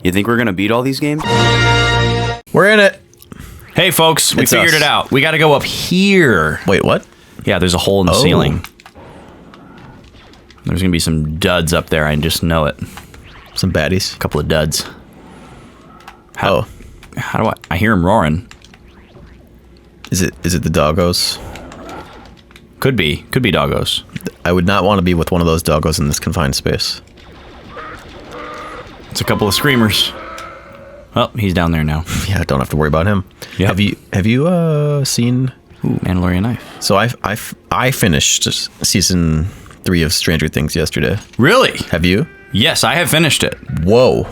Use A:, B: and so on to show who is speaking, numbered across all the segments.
A: You think we're gonna beat all these games?
B: We're in it.
C: Hey, folks, we
B: It's
C: figured
B: us.
C: it out. We got to go up here.
B: Wait, what?
C: Yeah, there's a hole in the
B: Oh.
C: ceiling. There's going to be some duds up there. I just know it.
B: Some baddies.
C: A couple of duds.
B: How?
C: How do I hear him roaring.
B: Is it the doggos?
C: Could be doggos.
B: I would not want to be with one of those doggos in this confined space.
C: It's a couple of screamers. Well, he's down there now.
B: Yeah, I don't have to worry about him.
C: Yep.
B: Have you seen?
C: Ooh, Mandalorian knife.
B: So I finished season 3 of Stranger Things yesterday.
C: Really?
B: Have you?
C: Yes, I have finished it.
B: Whoa.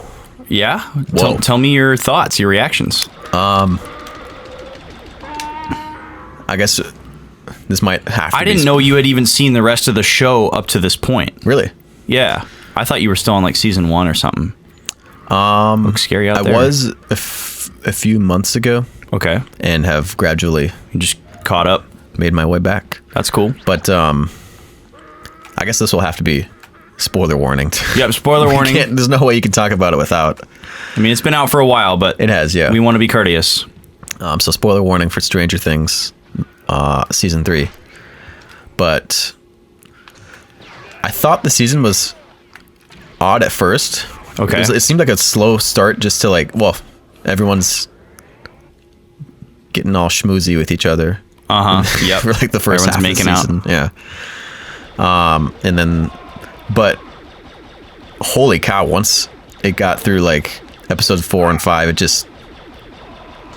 C: Yeah?
B: Whoa.
C: Tell me your thoughts, your reactions.
B: I guess this might have to
C: I didn't know you had even seen the rest of the show up to this point.
B: Really?
C: Yeah. I thought you were still on like season 1 or something. Looks scary out there.
B: I was a few months ago.
C: Okay.
B: And have gradually
C: You just caught up.
B: made my way back.
C: That's cool.
B: But I guess this will have to be spoiler warning.
C: Yep, spoiler warning.
B: There's no way you can talk about it without.
C: I mean, it's been out for a while, but
B: It has, yeah.
C: we want to be courteous.
B: So spoiler warning for Stranger Things season 3. But I thought the season was odd at first.
C: Okay.
B: It seemed like a slow start just to like, well, everyone's getting all schmoozy with each other.
C: Yep.
B: For like the first
C: Everyone's
B: half
C: making
B: of the season. Yeah. And then, but holy cow, once it got through like episodes 4 and 5, it just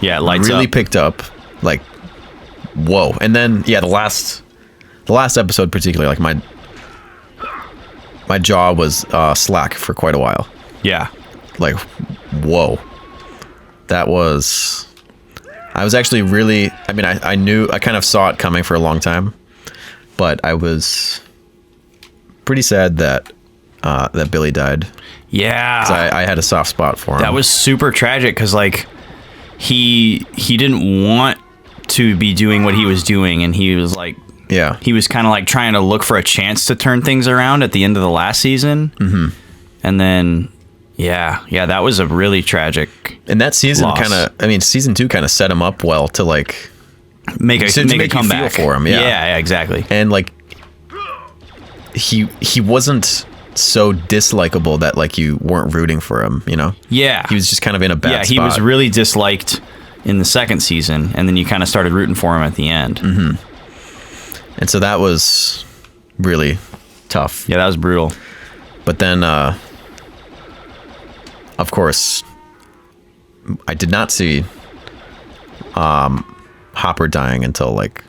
C: Yeah, it lights
B: really
C: up.
B: picked up. Like, whoa. And then, yeah, the last episode particularly, like my jaw was slack for quite a while.
C: Yeah.
B: Like, whoa. That was... I was actually really... I mean, I knew... I kind of saw it coming for a long time. But I was pretty sad that that Billy died.
C: Yeah.
B: 'Cause I had a soft spot for him.
C: That was super tragic because, like, he didn't want to be doing what he was doing, and he was like...
B: Yeah.
C: He was kind of like trying to look for a chance to turn things around at the end of the last season. Mm-hmm. And then... Yeah, that was a really tragic
B: And that season
C: loss.
B: kind of... I mean, season 2 kind of set him up well to, like...
C: make a
B: to make you
C: comeback
B: feel for him, yeah.
C: Yeah, exactly.
B: And, like... He wasn't so dislikable that, like, you weren't rooting for him, you know?
C: Yeah.
B: He was just kind of in a bad spot.
C: He was really disliked in the second season, and then you kind of started rooting for him at the end.
B: Mm-hmm. And so that was really tough.
C: Yeah, that was brutal.
B: But then, of course, I did not see Hopper dying until, like,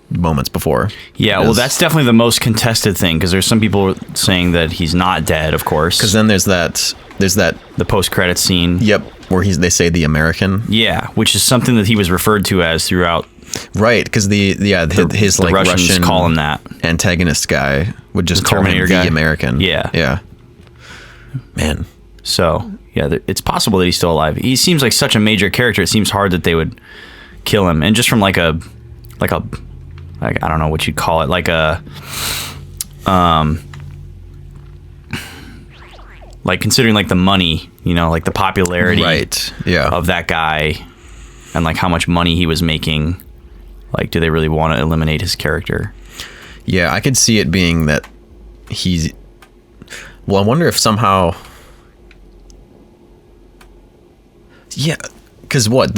B: moments before.
C: Yeah, well, that's definitely the most contested thing, because there's some people saying that he's not dead, of course.
B: Because then there's that
C: the post-credit scene.
B: Yep, where they say the American.
C: Yeah, which is something that he was referred to as throughout.
B: Right, because his
C: the
B: like
C: Russians
B: Russian
C: call him that.
B: antagonist guy would just
C: The
B: call him
C: Terminator
B: the
C: guy.
B: American.
C: Yeah.
B: Man.
C: So, yeah, it's possible that he's still alive. He seems like such a major character. It seems hard that they would kill him. And just from like I don't know what you'd call it, like a like considering like the money, you know, like the popularity
B: Right. Yeah.
C: of that guy and like how much money he was making. Like, do they really want to eliminate his character?
B: Yeah, I could see it being that he's... Well, I wonder if somehow... Yeah, because what?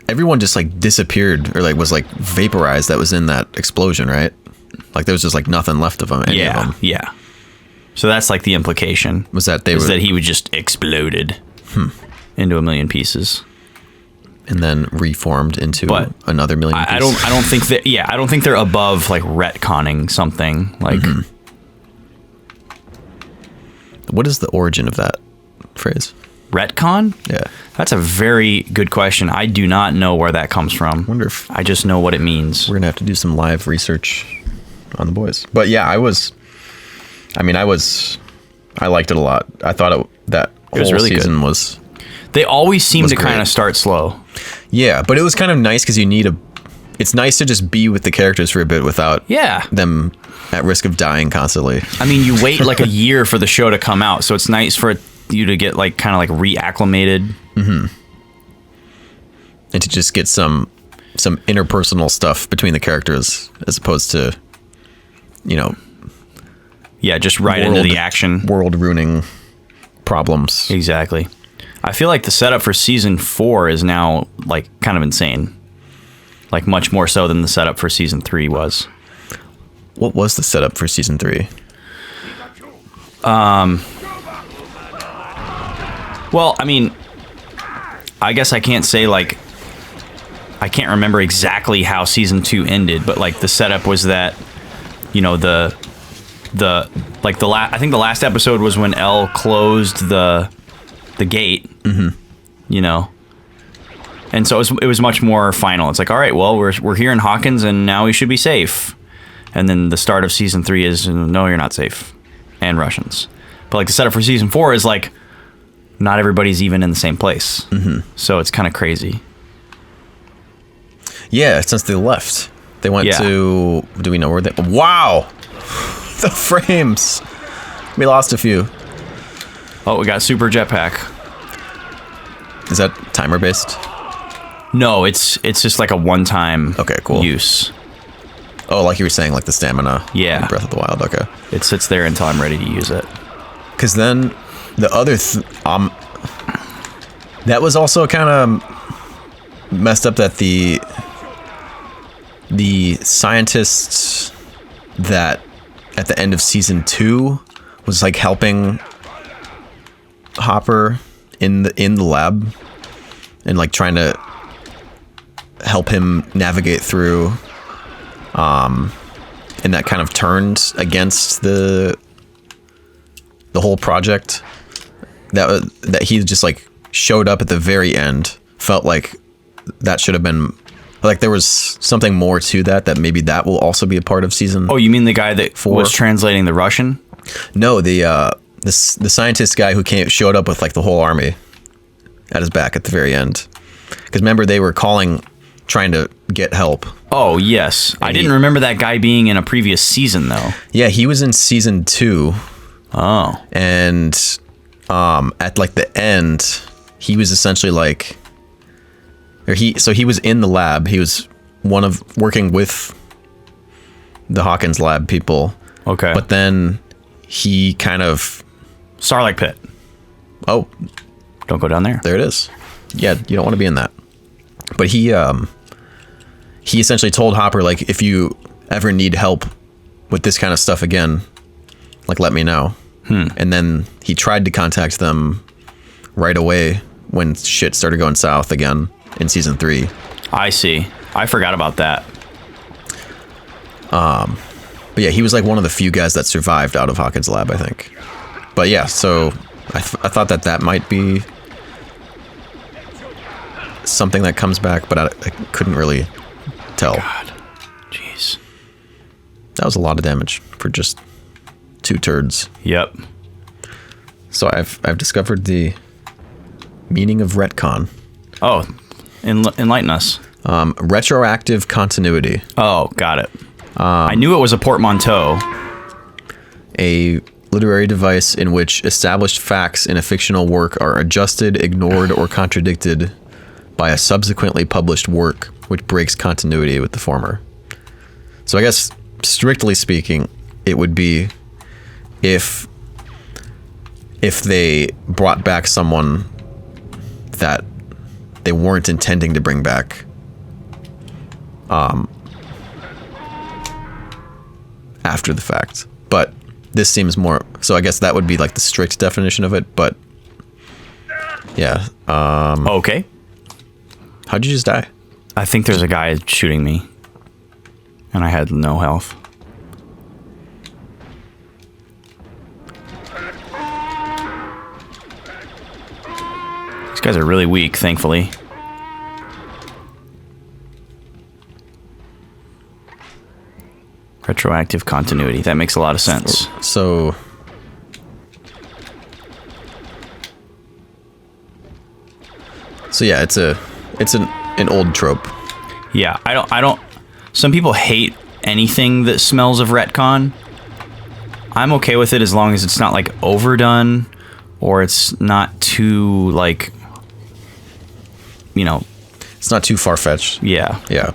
B: Everyone just, like, disappeared or, like, was, like, vaporized that was in that explosion, right? Like, there was just, like, nothing left of them, any of them.
C: Yeah. So that's, like, the implication.
B: Was that
C: that he would just exploded into a million pieces.
B: And then reformed into another million pieces.
C: I don't think that... Yeah, I don't think they're above, like, retconning something. Like...
B: Mm-hmm. What is the origin of that phrase?
C: Retcon?
B: Yeah.
C: That's a very good question. I do not know where that comes from.
B: Wonder if
C: I just know what it means.
B: We're going to have to do some live research on the boys. But yeah, I liked it a lot. I thought that whole
C: really
B: season
C: good.
B: was...
C: They always seem to
B: great.
C: kind of start slow.
B: Yeah, but it was kind of nice because it's nice to just be with the characters for a bit without them at risk of dying constantly.
C: I mean, you wait like a year for the show to come out, so it's nice for you to get like kind of like reacclimated.
B: And to just get some interpersonal stuff between the characters as opposed to,
C: Yeah, just right into the action.
B: World ruining problems.
C: Exactly. I feel like the setup for season 4 is now like kind of insane. Like much more so than the setup for season 3 was.
B: What was the setup for season 3?
C: Well, I mean, I guess I can't say like I can't remember exactly how season 2 ended, but like the setup was that, I think the last episode was when Elle closed the gate, and so it was much more final. It's like, all right, well, we're here in Hawkins, and now we should be safe. And then the start of season 3 is, no, you're not safe, and Russians. But like the setup for season 4 is like, not everybody's even in the same place, so it's kind of crazy.
B: Yeah, since they left. They went to... Do we know where they... Wow! The frames! We lost a few.
C: Oh, we got super jetpack.
B: Is that timer-based?
C: No, it's just like a one-time
B: cool.
C: use.
B: Oh, like you were saying, like the stamina.
C: Yeah.
B: Breath of the Wild, okay.
C: It sits there until I'm ready to use it.
B: Because then the other... that was also kind of messed up that the scientists that at the end of season 2 was like helping Hopper in the lab and like trying to help him navigate through, and that kind of turned against the whole project. That he just like showed up at the very end. Felt like that should have been... Like there was something more to that maybe that will also be a part of season.
C: Oh, you mean the guy that
B: 4
C: was translating the Russian?
B: No, the scientist guy who showed up with like the whole army at his back at the very end. Because remember they were trying to get help.
C: Oh yes, I didn't remember that guy being in a previous season though.
B: Yeah, he was in season 2.
C: Oh,
B: and at like the end, he was essentially like... So he was in the lab. He was working with the Hawkins lab people.
C: Okay.
B: But then he kind of...
C: Starlight Pit.
B: Oh.
C: Don't go down there.
B: There it is. Yeah, you don't want to be in that. But he essentially told Hopper, like, if you ever need help with this kind of stuff again, like, let me know. And then he tried to contact them right away when shit started going south again. In season 3.
C: I see. I forgot about that.
B: But yeah, he was like one of the few guys that survived out of Hawkins' lab, I think. But yeah, so I thought that might be something that comes back, but I couldn't really tell.
C: God. Jeez.
B: That was a lot of damage for just 2 turds.
C: Yep.
B: So I've discovered the meaning of retcon.
C: Oh, enlighten us.
B: Retroactive continuity.
C: Oh, got it. I knew it was a portmanteau.
B: A literary device in which established facts in a fictional work are adjusted, ignored, or contradicted by a subsequently published work, which breaks continuity with the former. So I guess, strictly speaking, it would be if they brought back someone that they weren't intending to bring back after the fact. But this seems more... So I guess that would be like the strict definition of it, but... Yeah.
C: Okay.
B: How'd you just die?
C: I think there's a guy shooting me. And I had no health. These guys are really weak, thankfully. Retroactive continuity. That makes a lot of sense.
B: So yeah, it's an old trope.
C: Yeah, I don't some people hate anything that smells of retcon. I'm okay with it as long as it's not like overdone or it's not too like, you know,
B: It's not too far-fetched.
C: yeah.
B: Yeah.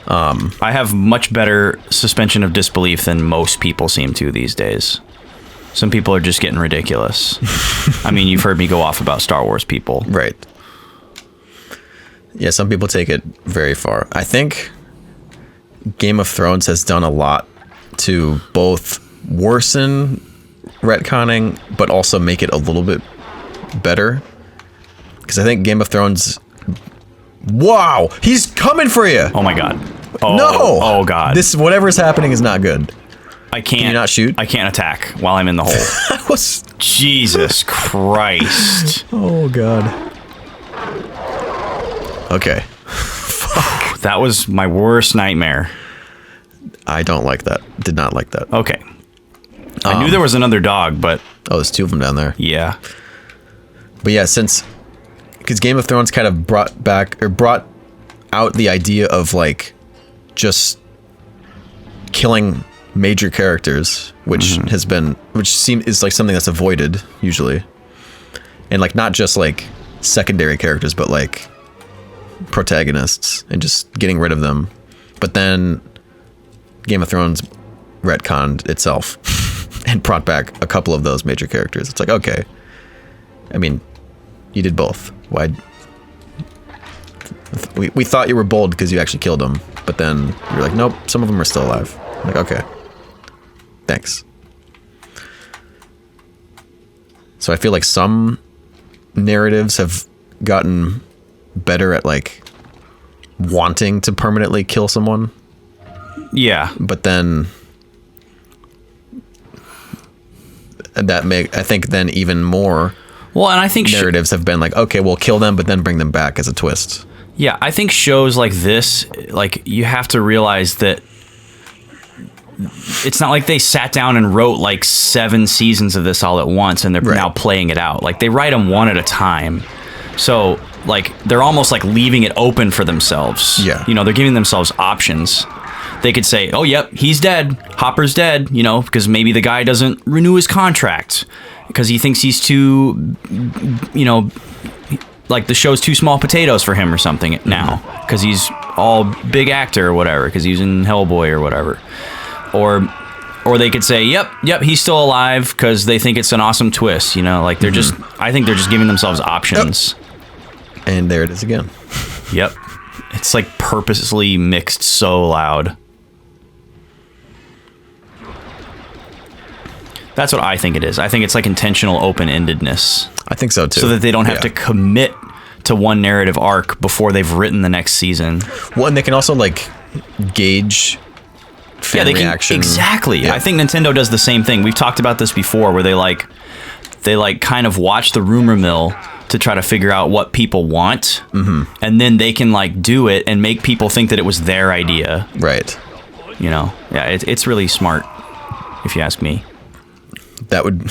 C: I have much better suspension of disbelief than most people seem to these days. Some people are just getting ridiculous. I mean, you've heard me go off about Star Wars people.
B: Right. Yeah, some people take it very far. I think Game of Thrones has done a lot to both worsen retconning, but also make it a little bit better. Because I think Game of Thrones... Wow! He's coming for you!
C: Oh my god. Oh,
B: No!
C: Oh god.
B: This, whatever's happening is not good.
C: I can't.
B: Can you not shoot?
C: I can't attack while I'm in the hole.
B: That was...
C: Jesus Christ.
B: Oh, God. Okay.
C: That was my worst nightmare.
B: I don't like that. Did not like that.
C: Okay. I knew there was another dog, but
B: Oh, there's two of them down there.
C: yeah.
B: But yeah, because Game of Thrones kind of brought out the idea of like just killing major characters, which is like something that's avoided usually, and like not just like secondary characters, but like protagonists, and just getting rid of them. But then Game of Thrones retconned itself and brought back a couple of those major characters. It's like, okay, I mean, you did both. Why? We thought you were bold because you actually killed them, but then you're like, nope, some of them are still alive. I'm like, okay, thanks. So I feel like some narratives have gotten better at like wanting to permanently kill someone,
C: Yeah.
B: but then I think then even more
C: Well, and I think
B: narratives have been like, okay, we'll kill them, but then bring them back as a twist.
C: yeah, I think shows like this, like you have to realize that it's not like they sat down and wrote like 7 seasons of this all at once and they're
B: Right.
C: now playing it out. Like they write them one at a time. So like they're almost like leaving it open for themselves.
B: Yeah.
C: You know, they're giving themselves options. They could say, oh, yep, he's dead. Hopper's dead, you know, because maybe the guy doesn't renew his contract because he thinks he's too, you know, like the show's too small potatoes for him or something now because he's all big actor or whatever because he's in Hellboy or whatever. Or they could say, yep, he's still alive because they think it's an awesome twist, you know, like they're just, I think they're just giving themselves options.
B: Yep. And there it is again.
C: Yep. It's like purposely mixed so loud. That's what I think it is. I think it's like intentional open-endedness.
B: I think so too.
C: So that they don't have to commit to one narrative arc before they've written the next season.
B: Well, and they can also like gauge fan
C: They can
B: reaction.
C: exactly.
B: Yeah.
C: I think Nintendo does the same thing. We've talked about this before, where they kind of watch the rumor mill to try to figure out what people want, and then they can like do it and make people think that it was their idea.
B: Right.
C: You know, yeah, it's really smart, if you ask me.
B: That would.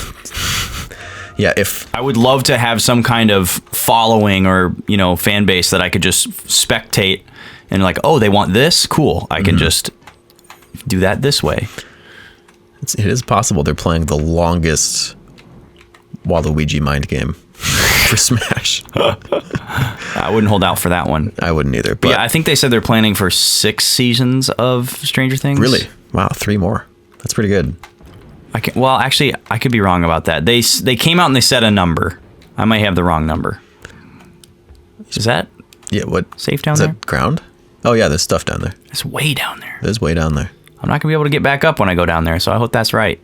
B: Yeah, if
C: I would love to have some kind of following or, you know, fan base that I could just spectate and like, oh, they want this? Cool. I can just do that this way.
B: it is possible they're playing the longest Waluigi mind game for Smash.
C: I wouldn't hold out for that one.
B: I wouldn't either. But
C: Yeah, I think they said they're planning for 6 seasons of Stranger Things.
B: really, wow, 3 more. That's pretty good.
C: Well, actually, I could be wrong about that. They came out and they said a number. I might have the wrong number. Is that
B: Yeah, what?
C: safe down
B: Is
C: there?
B: that ground? Oh yeah, there's stuff down there.
C: It's way down there.
B: There's way down there.
C: I'm not gonna be able to get back up when I go down there, so I hope that's right.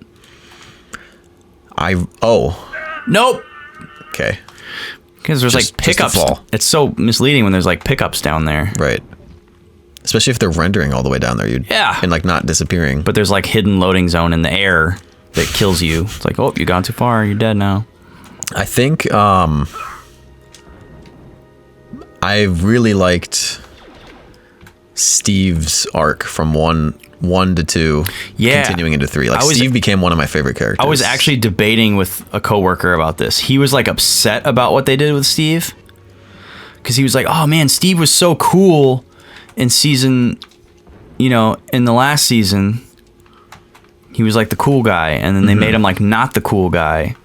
C: Nope.
B: Okay.
C: Because there's
B: Just-
C: like pickups.
B: just a fall.
C: It's so misleading when there's like pickups down there.
B: Right. Especially if they're rendering all the way down there,
C: Yeah.
B: and like not disappearing.
C: But there's like hidden loading zone in the air that kills you. It's like, oh, you gone too far. You're dead now.
B: I think I really liked Steve's arc from one to 2,
C: Yeah.
B: continuing into 3. Like
C: I was-
B: Steve became one of my favorite characters.
C: I was actually debating with a coworker about this. He was like upset about what they did with Steve. Because he was like, oh man, Steve was so cool in season, you know, in the last season. He was like the cool guy. And then they made him like not the cool guy.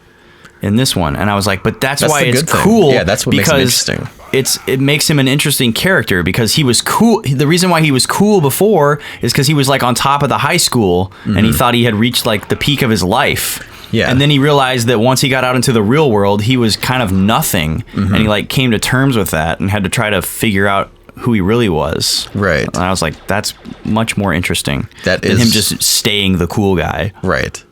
C: in this one, and I was like, but that's why
B: the
C: it's
B: good thing.
C: cool.
B: Yeah, that's what makes him
C: because
B: interesting.
C: it makes him an interesting character because he was cool. The reason why he was cool before is because he was like on top of the high school and he thought he had reached like the peak of his life.
B: Yeah.
C: And then he realized that once he got out into the real world, he was kind of nothing, and he like came to terms with that and had to try to figure out who he really was.
B: Right.
C: And I was like, that's much more interesting
B: That
C: than
B: is
C: him just staying the cool guy.
B: right.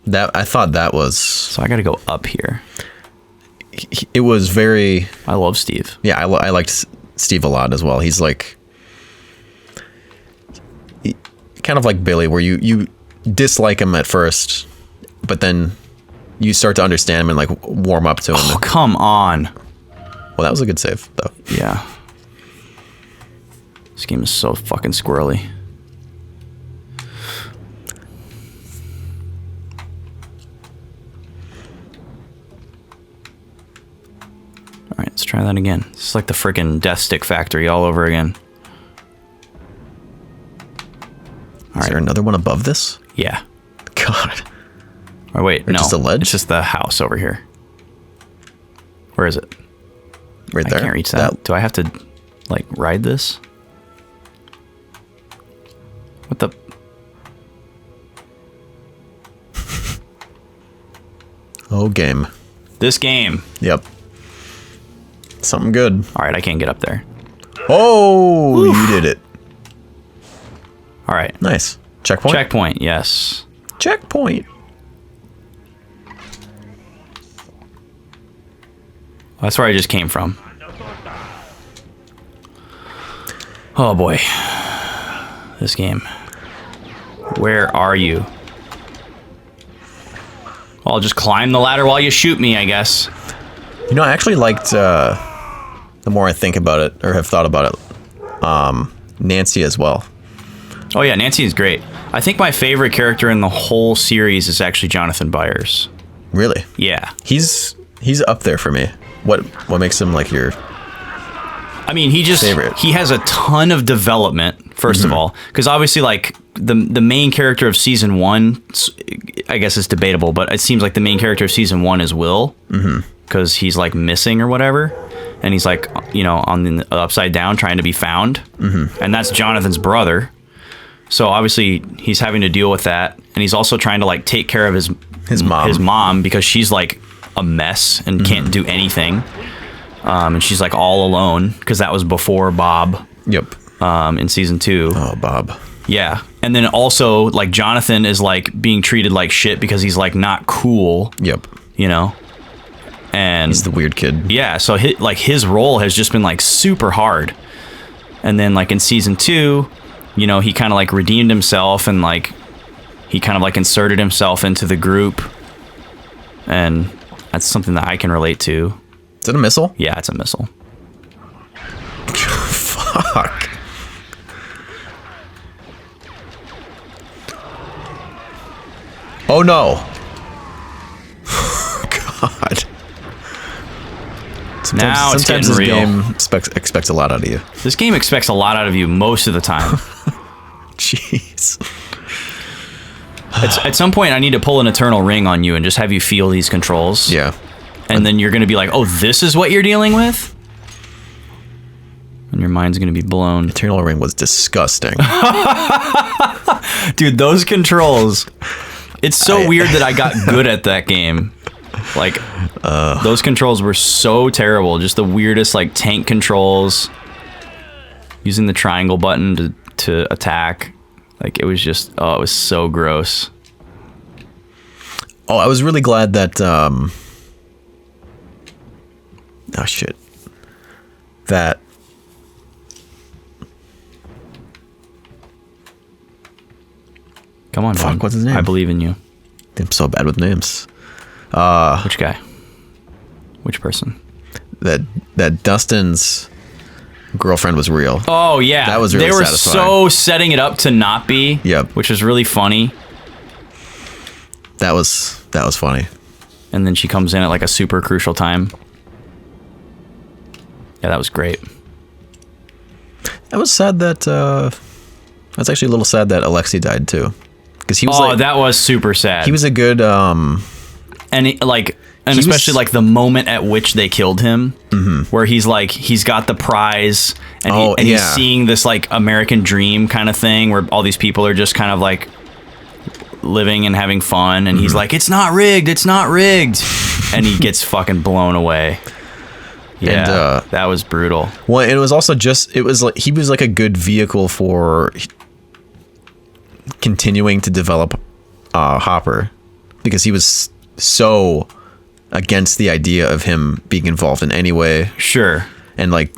B: That I thought that was.
C: So I got to go up here.
B: It was very.
C: I love Steve.
B: Yeah, I liked Steve a lot as well. He's like kind of like Billy, where you dislike him at first, but then you start to understand him and like warm up to him.
C: Oh, come on.
B: Well, that was a good save, though.
C: Yeah. This game is so fucking squirrely. All right, let's try that again. It's like the freaking Death Stick Factory all over again.
B: Is there another one above this?
C: Yeah.
B: God.
C: Or wait, no.
B: just a ledge?
C: It's just the house over here. Where is it?
B: Right there.
C: I can't reach that. Do I have to, like, ride this? What the?
B: Oh, game.
C: This game.
B: Yep. Something good.
C: All right, I can't get up there.
B: Oh, you did it.
C: All right.
B: Nice. Checkpoint?
C: Checkpoint, yes.
B: Checkpoint.
C: That's where I just came from. Oh boy. This game. Where are you? I'll just climb the ladder while you shoot me, I guess.
B: You know, I actually liked, the more I think about it, or have thought about it, Nancy as well.
C: Oh yeah, Nancy is great. I think my favorite character in the whole series is actually Jonathan Byers.
B: Really?
C: Yeah.
B: He's up there for me. What makes him like your...
C: I mean, he has a ton of development, first of all, because obviously, like, the main character of season 1, I guess it's debatable, but it seems like the main character of season 1 is Will, because he's, like, missing or whatever, and he's, like, you know, on the upside down trying to be found, and that's Jonathan's brother, so obviously he's having to deal with that, and he's also trying to, like, take care of his mom, because she's, like, a mess and can't do anything. And she's like all alone because that was before Bob.
B: Yep.
C: In season 2.
B: Oh, Bob.
C: Yeah. And then also like Jonathan is like being treated like shit because he's like not cool.
B: Yep.
C: You know? And
B: he's the weird kid.
C: Yeah. So his role has just been like super hard. And then like in season 2, you know, he kind of like redeemed himself and like he kind of like inserted himself into the group. And that's something that I can relate to.
B: Is it a missile?
C: Yeah, it's a missile.
B: Fuck. Oh no. God.
C: Now
B: sometimes
C: it's
B: this
C: getting real.
B: game expects a lot out of you.
C: This game expects a lot out of you most of the time.
B: Jeez.
C: At some point, I need to pull an Eternal Ring on you and just have you feel these controls.
B: Yeah.
C: And then you're going to be like, oh, this is what you're dealing with? And your mind's going to be blown.
B: Eternal Ring was disgusting.
C: Dude, those controls. It's so weird that I got good at that game. Like, those controls were so terrible. Just the weirdest, like, tank controls. Using the triangle button to attack. Like, it was just, oh, it was so gross.
B: Oh, I was really glad that, oh, shit. That...
C: Come on,
B: fuck,
C: man.
B: what's his name?
C: I believe in you.
B: I'm so bad with names.
C: Which guy? Which person?
B: That Dustin's girlfriend was real.
C: Oh, yeah.
B: That was really
C: They were
B: satisfying.
C: so setting it up to not be.
B: Yep.
C: Which was really funny.
B: That was funny.
C: And then she comes in at like a super crucial time. Yeah, that was great.
B: I was sad that, I was actually a little sad that Alexei died too. Because he was
C: that was super sad.
B: he was a good
C: And especially like the moment at which they killed him, where he's like, he's got the prize and, he's seeing this like American dream kind of thing where all these people are just kind of like living and having fun. And he's like, it's not rigged. And he gets fucking blown away. Yeah, and, that was brutal.
B: Well, it was also it was like, he was like a good vehicle for continuing to develop Hopper, because he was so against the idea of him being involved in any way.
C: Sure.
B: And like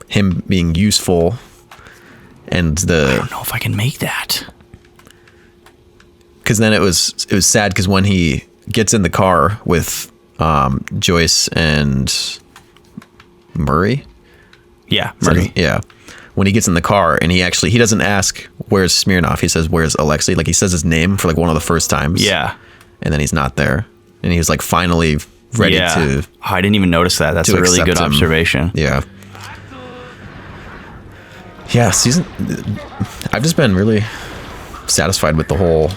B: him being useful, and
C: I don't know if I can make that.
B: Because then it was sad, because when he gets in the car with Joyce and Murray.
C: Yeah, Murray.
B: Yeah. When he gets in the car and he doesn't ask where's Smirnoff. He says where's Alexei. Like he says his name for like one of the first times.
C: Yeah.
B: And then he's not there. And he's like finally ready to.
C: Oh, I didn't even notice that. That's a really good observation.
B: Yeah. Yeah. I've just been really satisfied with the whole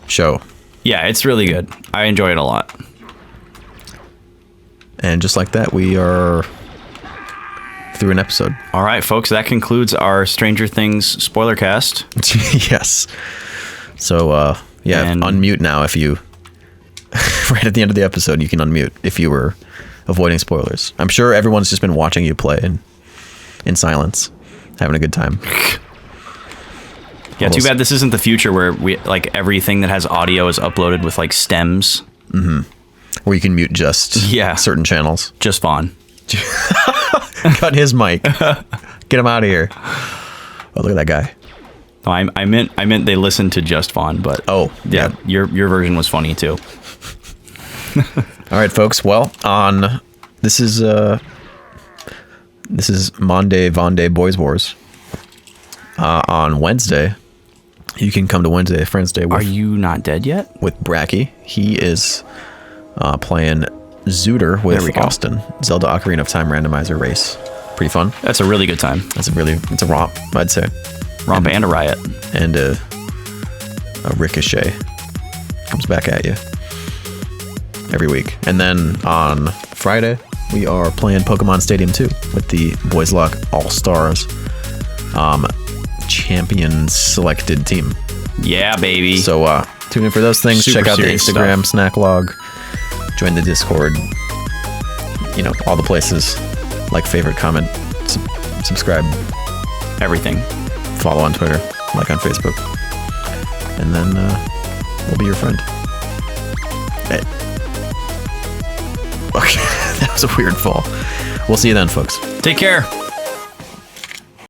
B: show.
C: Yeah, it's really good. I enjoy it a lot.
B: And just like that, we are through an episode.
C: All right, folks, that concludes our Stranger Things spoiler cast.
B: Yes. So, unmute now if you... right at the end of the episode, you can unmute if you were avoiding spoilers. I'm sure everyone's just been watching you play in silence, having a good time.
C: Yeah, too bad this isn't the future where we like everything that has audio is uploaded with like stems.
B: Mm-hmm. Where you can mute just certain channels.
C: Just Vaughn.
B: Cut his mic. Get him out of here. Oh, look at that guy.
C: No, I meant they listened to Just Vaughn, but yeah, your version was funny too.
B: All right, folks. Well, this is Monday Vonday Boys Wars. On Wednesday, you can come to Wednesday Friends Day.
C: Are you not dead yet?
B: With Bracky. He is playing Zooter with Austin. Zelda Ocarina of Time randomizer race. Pretty fun.
C: That's a really good time.
B: It's a romp, I'd say.
C: Romp and a riot.
B: And a ricochet comes back at you every week. And then on Friday, we are playing Pokemon Stadium 2 with the Boys Luck All-Stars champions selected team.
C: Yeah, baby.
B: So tune in for those things.
C: Super
B: check out the Instagram,
C: stuff.
B: Snack Log, join the Discord, all the places. Like, favorite, comment, subscribe,
C: everything.
B: Follow on Twitter, like on Facebook, and then we'll be your friend. Okay, that was a weird fall. We'll see you then, folks.
C: Take care.